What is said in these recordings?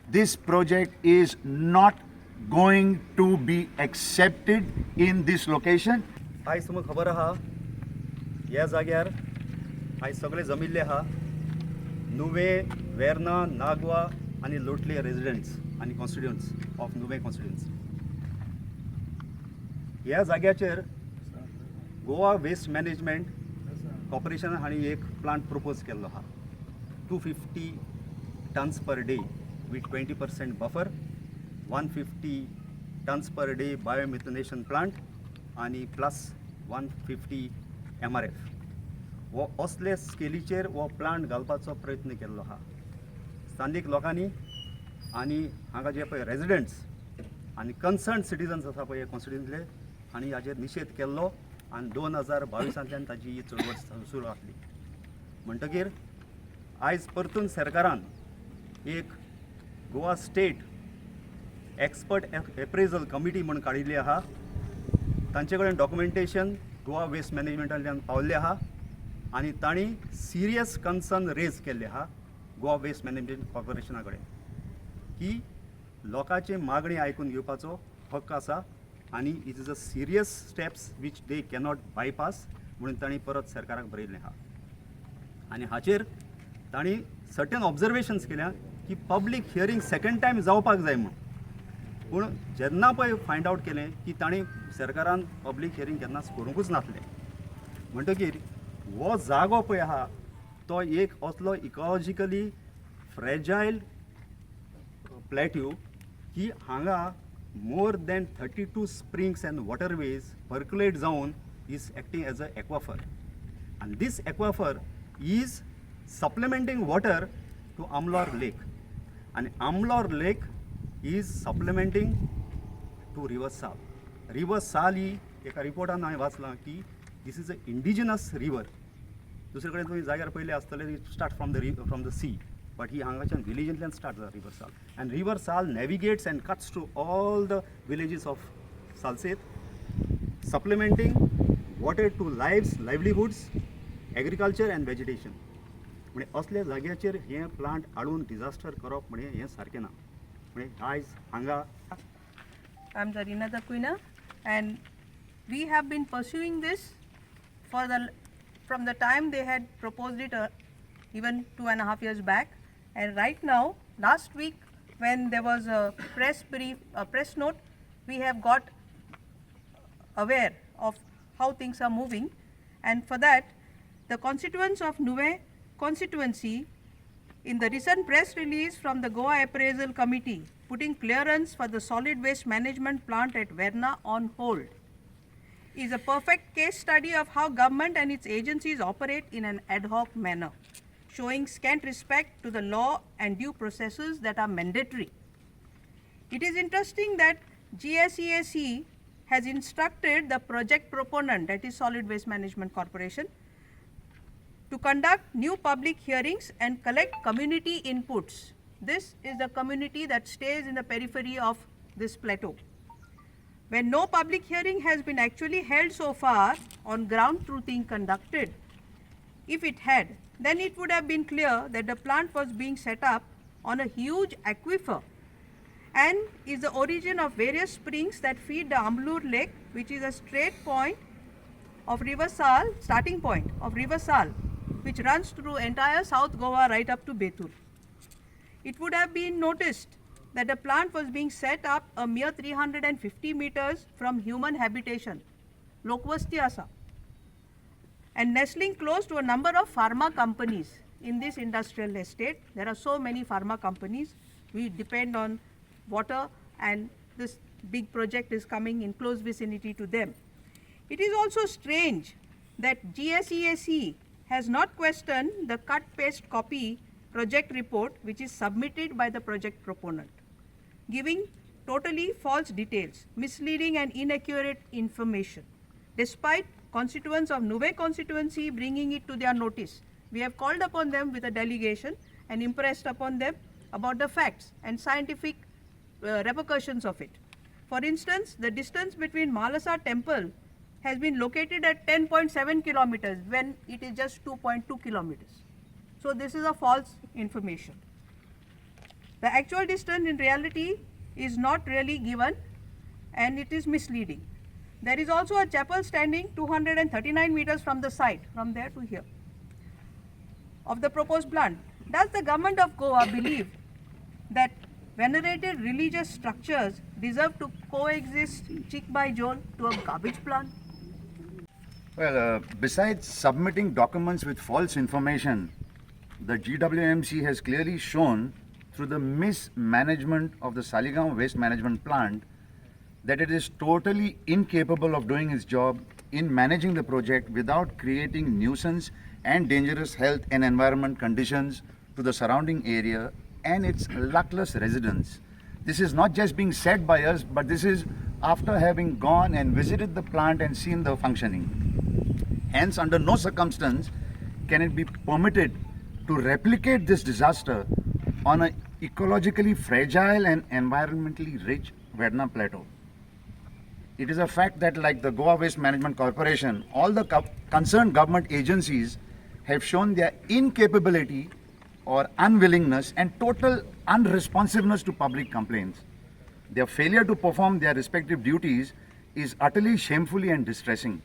this project is not going to be accepted in this location. आयज तुमकां खबर आहा ह्या जाग्यार आयज सगळे जमिल्ले आहा नुवे वेर्ना नागवा आनी लोटले रेजिडेंट्स आनी कॉन्स्टिट्युएंट्स ऑफ नुवे कॉन्स्टिट्युएंसी. ह्या जाग्याचेर गोवा वेस्ट मॅनेजमेंट कॉर्पोरेशन हांणी एक प्लांट प्रपोज केल्लो आहा 250 tons per day with 20% buffer, 150 tons per day biomethanation plant आणि प्लस 150 MRF वो असले स्केलीचेर वो प्लांट घालपाचो प्रयत्न केल्लो आहा. स्थानिक लोकांनी आनी हांगा जे पळय रेजिडेंट्स आनी कन्सर्न सिटीजन्स आसा पळय कॉन्स्टिट्युएंसीतले हांणी हाजेर निशेध केल्लो आनी 2022 ताजी ही चळवळ सुरू आसली. म्हणटकीर आयज परतून सरकारान एक Goa state expert appraisal committee म्हणून काडिल्ली आहा. तांचे कडेन डॉक्युमेंटेशन गोवा वेस्ट मॅनेजमेंटांतल्यान पावल्लें आहा आनी तांणी सिरियस कन्सर्न रेज केल्ले आहा गोवा वेस्ट मॅनेजमेंट कॉर्पोरेशना कडेन की लोकांची मागणी आयकून घेवपाचो हक्क आसा आनी it is a serious steps which they cannot bypass म्हणून तांणी परत सरकाराक बरयल्लें आहा. आनी हाचेर तांणी सर्टन ऑब्जर्वेशन्स केल्या की पब्लीक हियरींग सेकंड टायम जावपाक जाय म्हणून. पूण जेन्ना पळय फायंड आवट केलें की तांणी सरकारान पब्लीक हियरींग केन्नाच करूंकूच नासलें. म्हणटकीर हो जागो पळय आहा तो एक असलो इकॉलॉजिकली फ्रेजायल प्लॅट्यू की हांगा more than 32 springs and waterways percolate जावन is acting as a aquifer and this aquifer is supplementing water to Amlor Lake and Amlor Lake is supplementing to River Sal. River Sal ही एका रिपोर्टान हांवें वाचलां की this is a indigenous river. दुसरे कडेन तुमी जाग्यार पयले आसतले start from the sea but ही हांगाच्यान विलेजींतल्यान स्टार्ट जाता river Sal and river Sal navigates and cuts to all the villages of Salsette supplementing water to livelihoods, agriculture and vegetation. म्हणजे असले जाग्याचेर हे प्लांट हाडून डिजास्टर करप म्हणजे हे सारकें ना. म्हणजे आयज हांगा I'm Zarina the Quina and we have been pursuing this from the time they had proposed it even 2.5 years back, and right now last week when there was a press note, we have got aware of how things are moving, and for that the constituents of Nuvem constituency in the recent press release from the Goa Appraisal Committee putting clearance for the solid waste management plant at Verna on hold is a perfect case study of how government and its agencies operate in an ad hoc manner, showing scant respect to the law and due processes that are mandatory. It is interesting that GSEAC has instructed the project proponent, that is Solid Waste Management Corporation, to conduct new public hearings and collect community inputs. This is the community that stays in the periphery of this plateau. When no public hearing has been actually held so far on ground truthing conducted, if it had, then it would have been clear that the plant was being set up on a huge aquifer and is the origin of various springs that feed the Amlur Lake, which is a straight point of River Sal, starting point of River Sal, which runs through entire South Goa right up to Betur. It would have been noticed that the plant was being set up a mere 350 meters from human habitation, Lokvasti Asa, and nestling close to a number of pharma companies in this industrial estate. There are so many pharma companies. We depend on water, and this big project is coming in close vicinity to them. It is also strange that GSEAC has not questioned the cut-paste copy project report which is submitted by the project proponent, giving totally false details, misleading and inaccurate information. Despite constituents of Nuvem constituency bringing it to their notice, we have called upon them with a delegation and impressed upon them about the facts and scientific repercussions of it. For instance, the distance between Malasa temple has been located at 10.7 kilometers when it is just 2.2 kilometers. So this is a false information. The actual distance in reality is not really given and it is misleading. There is also a chapel standing 239 meters from the site, from there to here, of the proposed plant. Does the government of Goa believe that venerated religious structures deserve to coexist chick by jowl to a garbage plant? Well, besides submitting documents with false information, the GWMC has clearly shown through the mismanagement of the Saligaon waste management plant that it is totally incapable of doing its job in managing the project without creating nuisance and dangerous health and environment conditions to the surrounding area and its luckless residents. This is not just being said by us, but this is after having gone and visited the plant and seen the functioning. Hence, under no circumstance can it be permitted to replicate this disaster on an ecologically fragile and environmentally rich Vedna Plateau. It is a fact that, like the Goa Waste Management Corporation, all the concerned government agencies have shown their incapability or unwillingness and total unresponsiveness to public complaints. Their failure to perform their respective duties is utterly shamefully and distressing.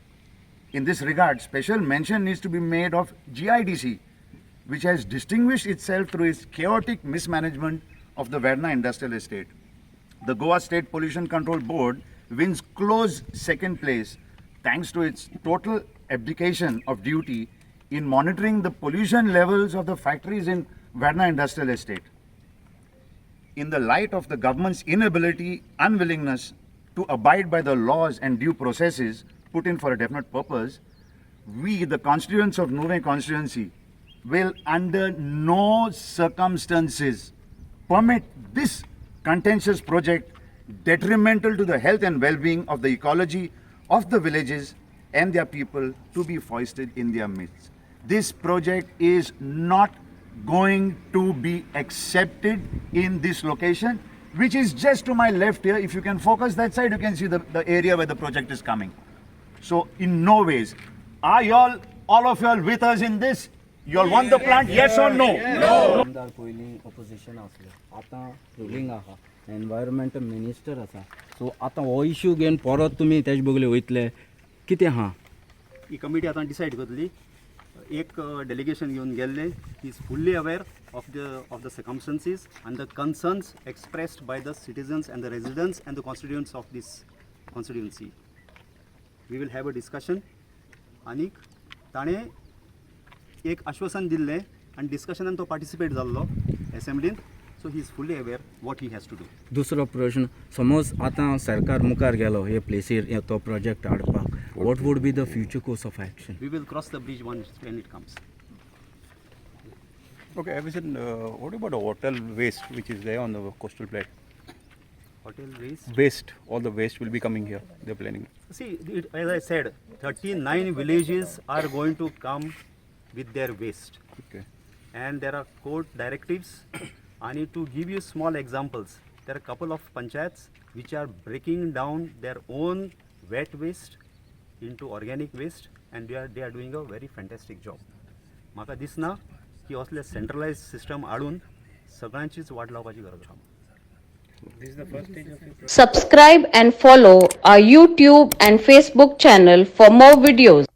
In this regard, special mention needs to be made of GIDC, which has distinguished itself through its chaotic mismanagement of the Vedna Industrial Estate. The Goa State Pollution Control Board wins close second place thanks to its total abdication of duty in monitoring the pollution levels of the factories in Vedna Industrial Estate. In the light of the government's inability, unwillingness to abide by the laws and due processes put in for a definite purpose, we, the constituents of Nuvem constituency, will under no circumstances permit this contentious project detrimental to the health and well-being of the ecology of the villages and their people to be foisted in their midst. This project is not going to be accepted in this location, which is just to my left here. If you can focus that side, you can see the area where the project is coming. So in no ways. Are y'all, all of y'all with us in this? Y'all want the plant, yes or no? आमदार पयलीं opposition आसलो आतां ruling आहा environment minister आसा सो आतां हो issue घेवन परत तुमी तेजे बगले वयतले कितें आहा ही कमिटी आतां डिसायड करतली एक डेलिगेशन घेवन गेल्ले he is fully aware of the circumstances and the concerns expressed by the citizens and the residents and the constituents of this constituency we will have a discussion आनीक ताणें एक आश्वासन दिल्लें आनी डिस्कशनान तो पार्टिसिपेट जाल्लो एसेंब्लीन so he is fully aware what he has to do दुसरो प्रश्न समज आतां सरकार मुखार गेलो हे प्लेसीर तो प्रोजेक्ट हाडपाक what would be the future course of action we will cross the bridge one when it comes Okay, Abhijit, what about the hotel waste which is there on the coastal plain? hotel waste Waste, all the waste will be coming here. They're planning. see as I said 39 villages are going to come with their waste Okay. and there are court directives. I need to give you small examples. There are a couple of panchayats which are breaking down their own wet waste into organic waste and they are doing a very fantastic job. म्हाका दिसना की असले centralise system हाडून सगळ्यांचीच वाट लावपाची गरज आसा. Subscribe and follow our YouTube and Facebook channel for more videos.